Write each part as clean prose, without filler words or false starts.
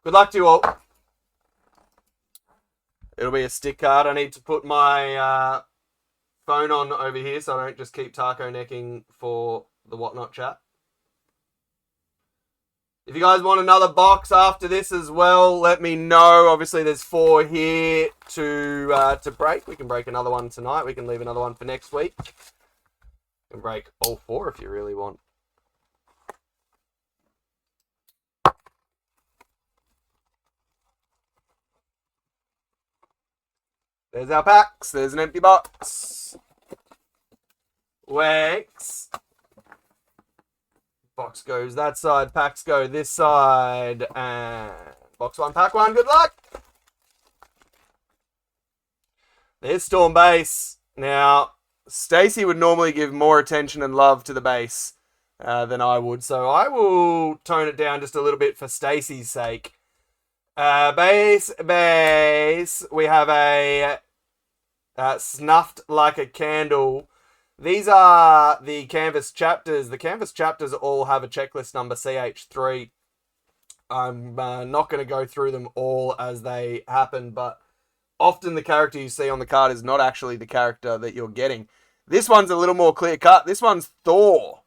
Good luck to you all. It'll be a stick card. I need to put my phone on over here so I don't just keep taco necking for the whatnot chat. If you guys want another box after this as well, let me know. Obviously, there's 4 here to break. We can break another one tonight. We can leave another one for next week. You can break all 4 if you really want. There's our packs. There's an empty box. Wax. Box goes that side. Packs go this side. And box 1, pack 1. Good luck. There's Storm Base. Now, Stacey would normally give more attention and love to the base than I would. So I will tone it down just a little bit for Stacey's sake. Base. We have a Snuffed Like a Candle. These are the canvas chapters. The canvas chapters all have a checklist number CH3. I'm not going to go through them all as they happen, but often the character you see on the card is not actually the character that you're getting. This one's a little more clear cut. This one's Thor.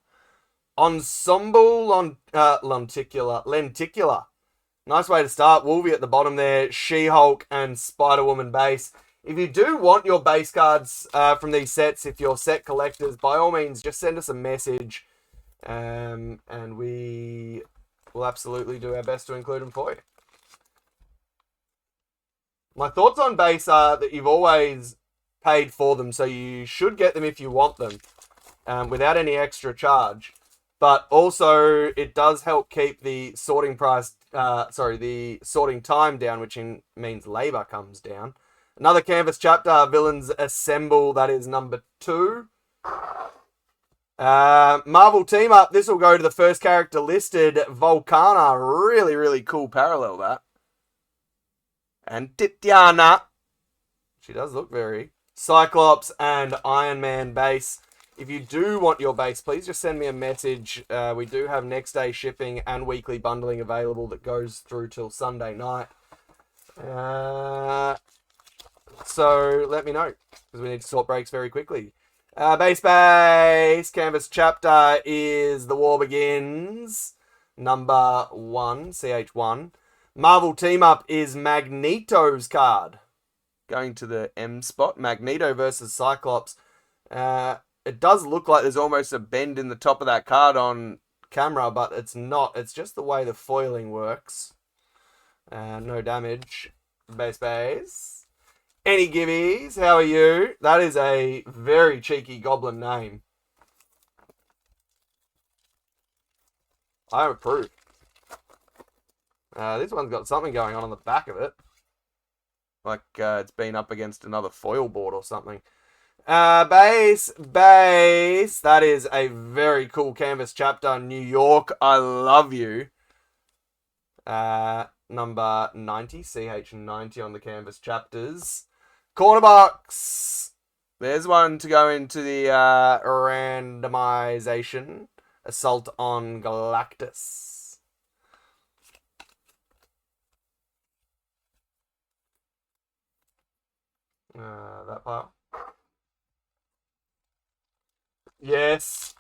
Ensemble Lenticular. Nice way to start. Wolvie at the bottom there. She-Hulk and Spider-Woman base. If you do want your base cards from these sets, if you're set collectors, by all means, just send us a message. And we will absolutely do our best to include them for you. My thoughts on base are that you've always paid for them, so you should get them if you want them, without any extra charge. But also, it does help keep the sorting the sorting time down, which means labor comes down. Another canvas chapter, Villains Assemble, that is number 2. Marvel Team Up, this will go to the first character listed, Volcana. Really, really cool parallel, that. And Titiana. She does look very. Cyclops and Iron Man base. If you do want your base, please just send me a message. We do have next day shipping and weekly bundling available that goes through till Sunday night. So let me know, because we need to sort breaks very quickly. Base canvas chapter is The War Begins, number 1, CH1. Marvel Team Up is Magneto's card. Going to the M spot, Magneto versus Cyclops. It does look like there's almost a bend in the top of that card on camera, but it's not. It's just the way the foiling works. No damage. Base. Any givvies? How are you? That is a very cheeky goblin name. I approve. This one's got something going on the back of it. Like it's been up against another foil board or something. Base. That is a very cool canvas chapter. New York, I love you. Number 90, CH90 on the canvas chapters. Corner box. There's one to go into the randomization. Assault on Galactus. That part. Yes.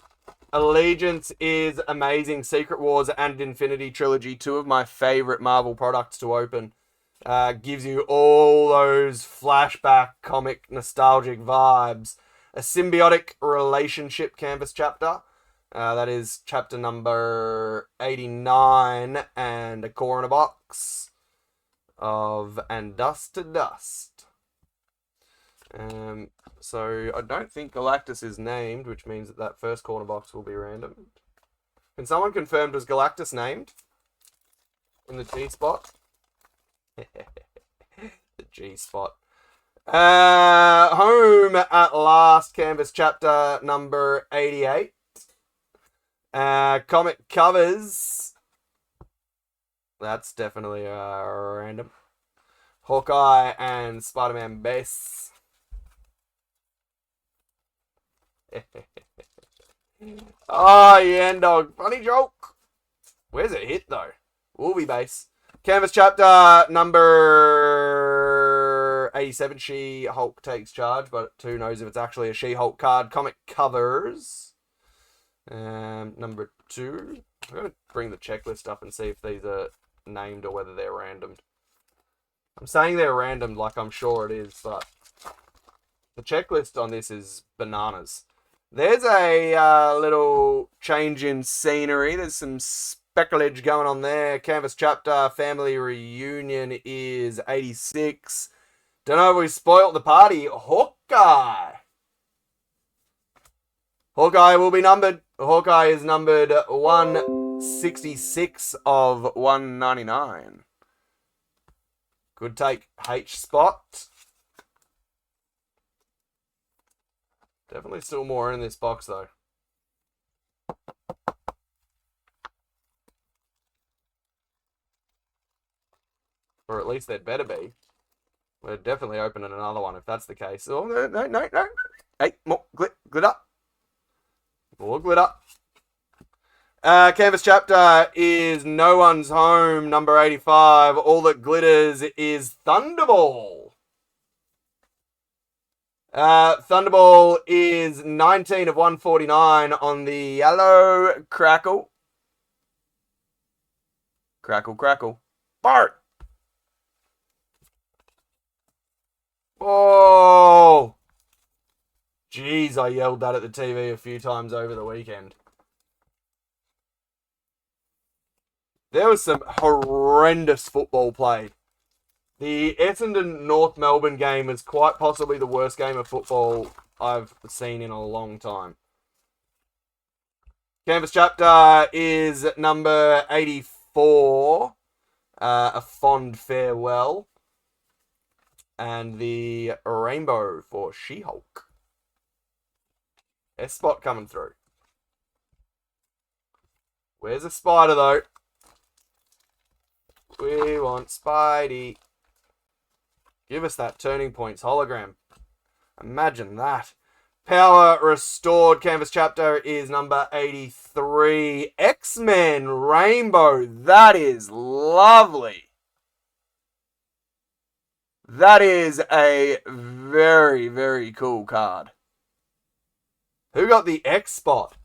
Allegiance is amazing. Secret Wars and Infinity Trilogy, 2 of my favorite Marvel products to open. Gives you all those flashback comic nostalgic vibes. A symbiotic relationship canvas chapter. That is chapter number 89, and a corner box of And Dust to Dust. So I don't think Galactus is named, which means that first corner box will be random. Can someone confirm, was Galactus named in the G spot? The G spot. Home at Last canvas chapter number 88. Comic covers. That's definitely random. Hawkeye and Spider-Man base. Oh, yeah, dog. Funny joke. Where's it hit, though? Wolvie base. Canvas chapter number 87, She-Hulk takes charge, but who knows if it's actually a She-Hulk card. Comic covers. Number 2. I'm going to bring the checklist up and see if these are named or whether they're randomed. I'm saying they're random like I'm sure it is, but the checklist on this is bananas. There's a little change in scenery. There's some specklage going on there. Canvas chapter family reunion is 86. Don't know if we spoiled the party. Hawkeye. Hawkeye will be numbered. Hawkeye is numbered 166 of 199. Good take. H spot. Definitely still more in this box, though. Or at least there'd better be. We're definitely opening another one if that's the case. Oh, no. Hey, more glitter. More glitter. Canvas chapter is No One's Home, number 85. All that glitters is Thunderball. Thunderball is 19 of 149 on the yellow crackle. Crackle. Bart! Oh! Jeez, I yelled that at the TV a few times over the weekend. There was some horrendous football played. The Essendon North Melbourne game is quite possibly the worst game of football I've seen in a long time. Canvas chapter is number 84. A Fond Farewell. And the rainbow for She-Hulk. S-Spot coming through. Where's the spider, though? We want Spidey. Give us that Turning Points hologram. Imagine that. Power Restored Canvas chapter is number 83. X-Men Rainbow. That is lovely. That is a very, very cool card. Who got the X spot?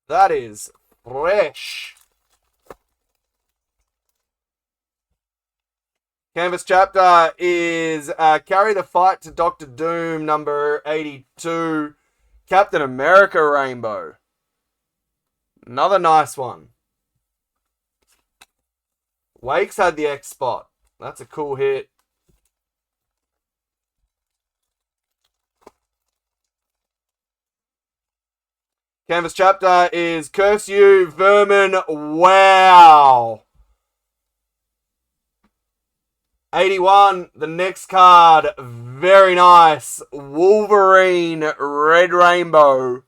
That is fresh. Canvas chapter is Carry the Fight to Doctor Doom, number 82. Captain America Rainbow. Another nice one. Wakes had the X spot. That's a cool hit. Canvas chapter is Curse You, Vermin. Wow. 81. The next card. Very nice. Wolverine Red Rainbow.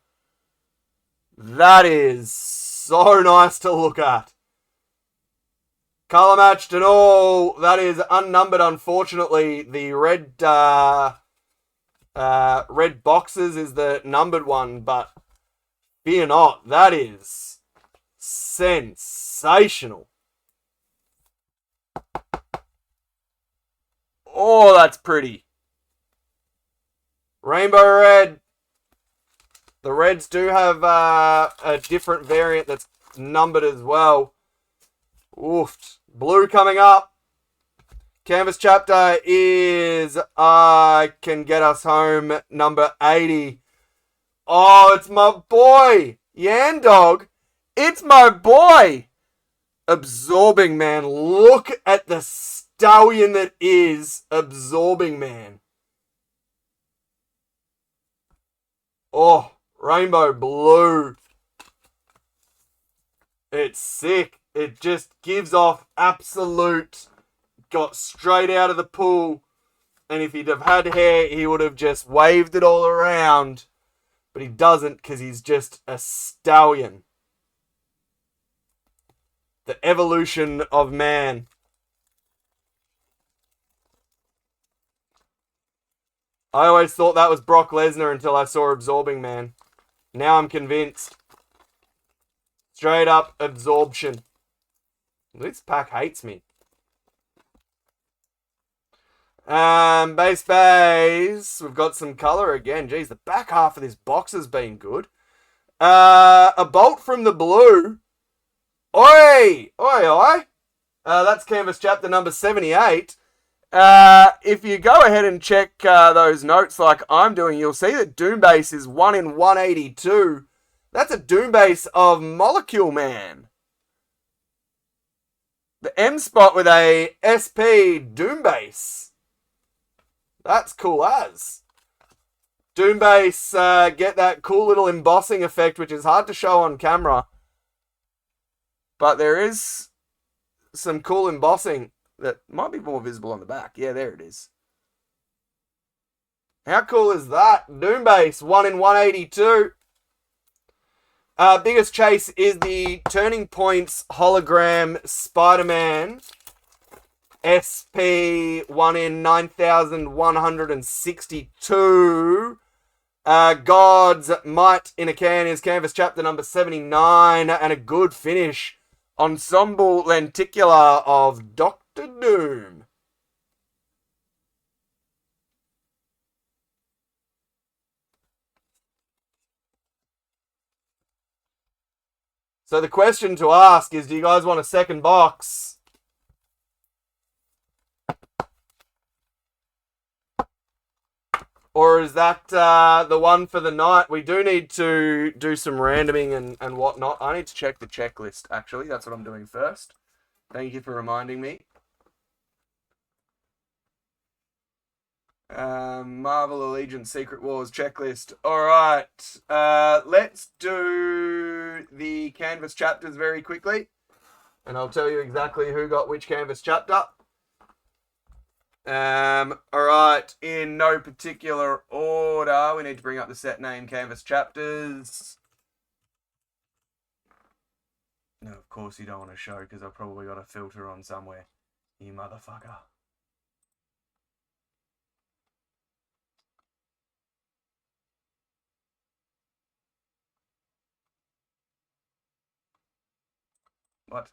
That is so nice to look at. Color matched and all. That is unnumbered, unfortunately. The red red boxes is the numbered one, but fear not. That is sensational. Oh, that's pretty. Rainbow red. The reds do have a different variant that's numbered as well. Oof. Blue coming up. Canvas chapter is I Can Get Us Home, number 80. Oh, it's my boy. Yandog. It's my boy. Absorbing Man. Look at the stallion that is Absorbing Man. Oh, rainbow blue. It's sick. It just gives off absolute, got straight out of the pool. And if he'd have had hair, he would have just waved it all around. But he doesn't because he's just a stallion. The evolution of man. I always thought that was Brock Lesnar until I saw Absorbing Man. Now I'm convinced. Straight up absorption. This pack hates me. Base. We've got some color again. Geez, the back half of this box has been good. A bolt from the blue. Oi! Oi, oi! That's canvas chapter number 78. If you go ahead and check those notes like I'm doing, you'll see that Doombase is 1 in 182. That's a Doombase of Molecule Man. The M spot with a SP Doombase. That's cool as. Doombase get that cool little embossing effect, which is hard to show on camera. But there is some cool embossing that might be more visible on the back. Yeah, there it is. How cool is that? Doombase, 1 in 182. Biggest chase is the Turning Points hologram Spider-Man. SP 1 in 9,162. God's Might in a Can is canvas chapter number 79. And a good finish. Ensemble Lenticular of Doctor Doom. So the question to ask is, do you guys want a second box? Or is that the one for the night? We do need to do some randoming and whatnot. I need to check the checklist, actually. That's what I'm doing first. Thank you for reminding me. Marvel Allegiance Secret Wars checklist. Alright. Let's do the canvas chapters very quickly. And I'll tell you exactly who got which canvas chapter. Alright, in no particular order, we need to bring up the set name canvas chapters. No, of course you don't want to show because I've probably got a filter on somewhere. You motherfucker. What?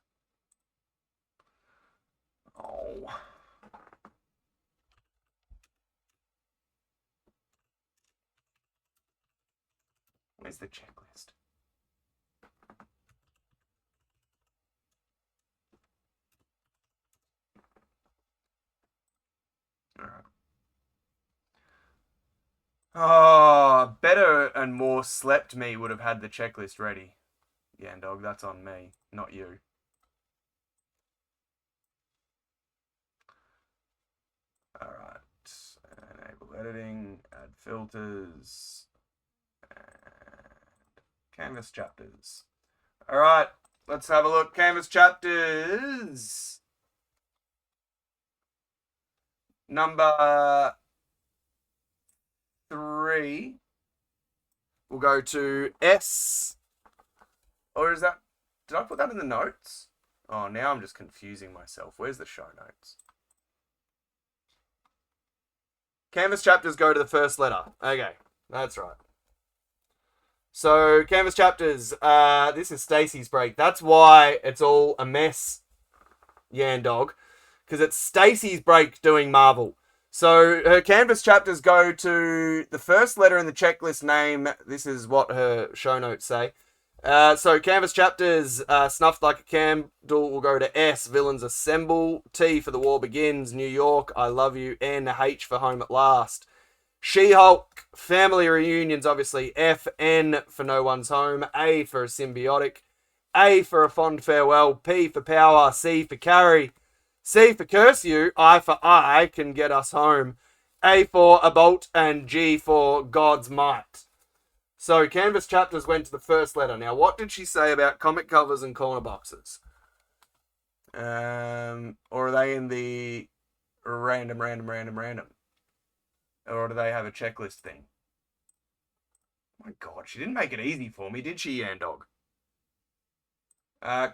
Oh. Where's the checklist? Alright. Oh, better and more slept me would have had the checklist ready. Yeah, dog, that's on me, not you. Alright. Enable editing, add filters, and canvas chapters. Alright, let's have a look. Canvas chapters. Number 3. We'll go to S. Or is that... Did I put that in the notes? Oh, now I'm just confusing myself. Where's the show notes? Canvas chapters go to the first letter. Okay, that's right. So, canvas chapters. This is Stacey's break. That's why it's all a mess, Yandog. Because it's Stacey's break doing Marvel. So, her canvas chapters go to the first letter in the checklist name. This is what her show notes say. So, canvas chapters, Snuffed Like a Candle will go to S, Villains Assemble. T for The War Begins, New York, I Love You. N, H for Home at Last. She-Hulk, Family Reunions, obviously. F, N for No One's Home. A for A Symbiotic. A for A Fond Farewell. P for Power. C for Carrie. C for Curse You. I for I Can Get Us Home. A for A Bolt. And G for God's Might. So, canvas chapters went to the first letter. Now, what did she say about comic covers and corner boxes? Or are they in the random? Or do they have a checklist thing? Oh my God, she didn't make it easy for me, did she, Yandog?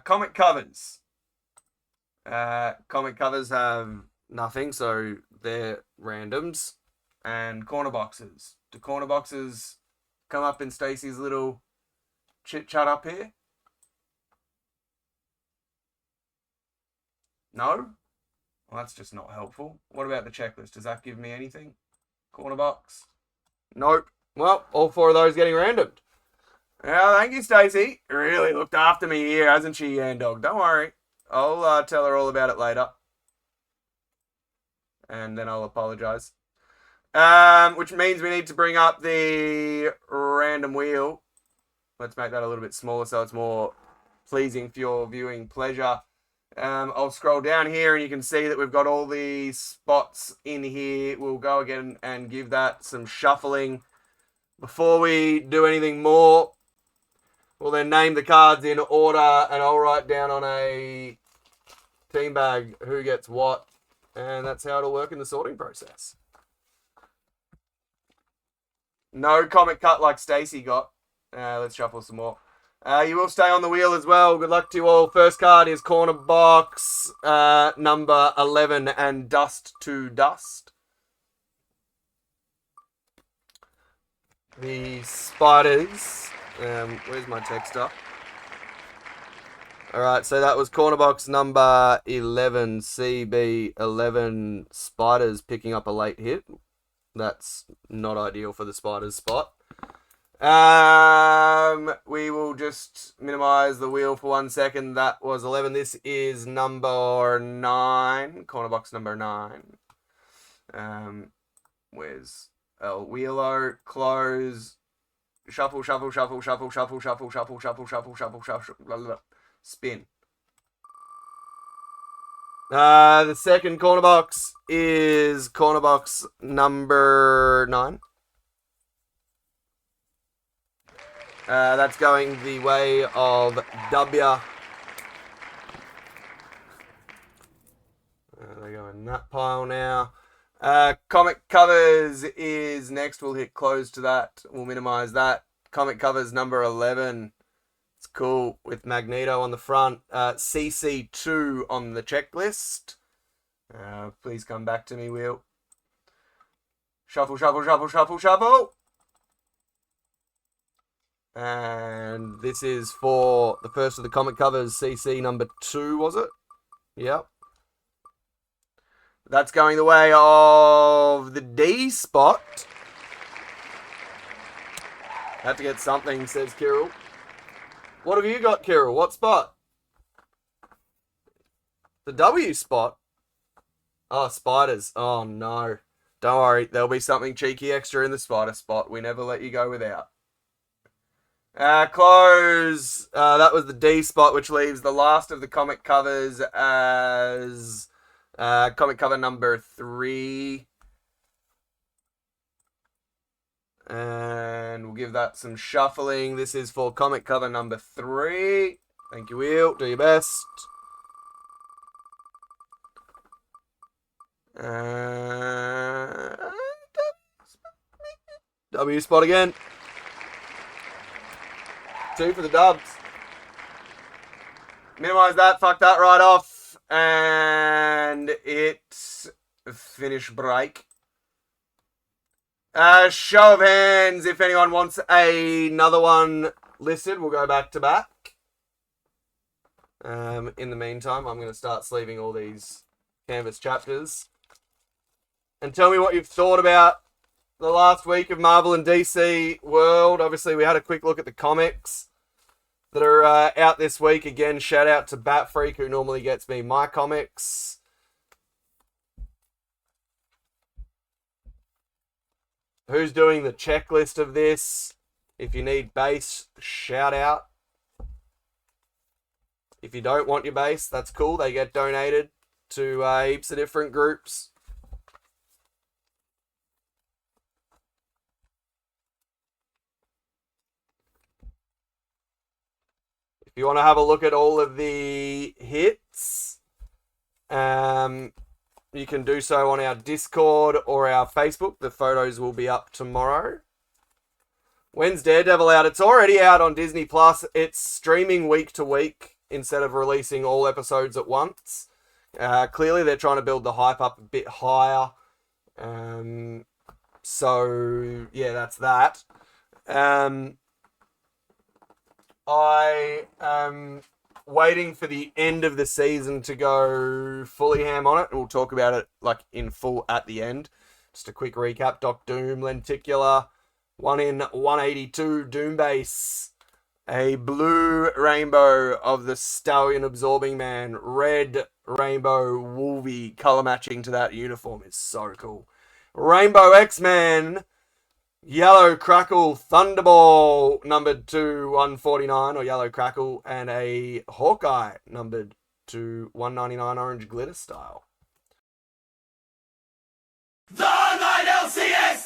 Comic covers. Comic covers have nothing, so they're randoms. and corner boxes. Do corner boxes come up in Stacey's little chit chat up here? No? Well, that's just not helpful. What about the checklist? Does that give me anything? Corner box? Nope. Well, all 4 of those getting randomed. Yeah, thank you, Stacey. Really looked after me here, hasn't she, Yan Dog? Don't worry. I'll tell her all about it later. And then I'll apologise. Which means we need to bring up the random wheel. Let's make that a little bit smaller so it's more pleasing for your viewing pleasure. I'll scroll down here and you can see that we've got all these spots in here. We'll go again and give that some shuffling. Before we do anything more, we'll then name the cards in order and I'll write down on a team bag who gets what. And that's how it'll work in the sorting process. No comic cut like Stacey got. Let's shuffle some more. You will stay on the wheel as well. Good luck to you all. First card is corner box number 11 and Dust to Dust. The spiders. Where's my texter? Alright, so that was corner box number 11, CB11, spiders picking up a late hit. That's not ideal for the spiders spot. We will just minimize the wheel for 1 second. That was 11. This is number 9, corner box number 9. Where's El Wheelo? Close. Shuffle, shuffle, shuffle, shuffle, shuffle, shuffle, shuffle, shuffle, shuffle, shuffle, shuffle, blah, blah, blah. Spin. The second corner box is corner box number 9. That's going the way of W. They go in that pile now. Comic covers is next. We'll hit close to that. We'll minimize that. Comic covers number 11. It's cool with Magneto on the front. CC2 on the checklist. Please come back to me, Will. Shuffle, shuffle, shuffle, shuffle, shuffle. And this is for the first of the comic covers, CC number 2, was it? Yep. That's going the way of the D spot. Had to get something, says Kirill. What have you got, Kirill? What spot? The W spot? Oh, spiders. Oh, no. Don't worry. There'll be something cheeky extra in the spider spot. We never let you go without. Close. That was the D spot, which leaves the last of the comic covers as comic cover number 3. And we'll give that some shuffling. This is for comic cover number 3. Thank you, Will. Do your best. W spot again. 2 for the dubs. Minimize that. Fuck that right off. And it's finish break. Show of hands if anyone wants another one listed. We'll go back to back. In the meantime, I'm going to start sleeving all these canvas chapters. And tell me what you've thought about the last week of Marvel and DC World. Obviously, we had a quick look at the comics that are out this week. Again, shout out to Bat Freak, who normally gets me my comics. Who's doing the checklist of this? If you need base, shout out. If you don't want your base, that's cool. They get donated to heaps of different groups. If you want to have a look at all of the hits, you can do so on our Discord or our Facebook. The photos will be up tomorrow. When's Daredevil out? It's already out on Disney+. It's streaming week to week instead of releasing all episodes at once. Clearly, they're trying to build the hype up a bit higher. So yeah, that's that. I am waiting for the end of the season to go fully ham on it, and we'll talk about it like in full at the end. Just a quick recap: Doc Doom, Lenticular, 1 in 182 Doom base, a blue rainbow of the Stallion Absorbing Man, red rainbow Wolvie, color matching to that uniform is so cool. Rainbow X-Men, Yellow Crackle Thunderball, numbered to 149, or Yellow Crackle, and a Hawkeye, numbered to 199, Orange Glitter style. The Online LCS!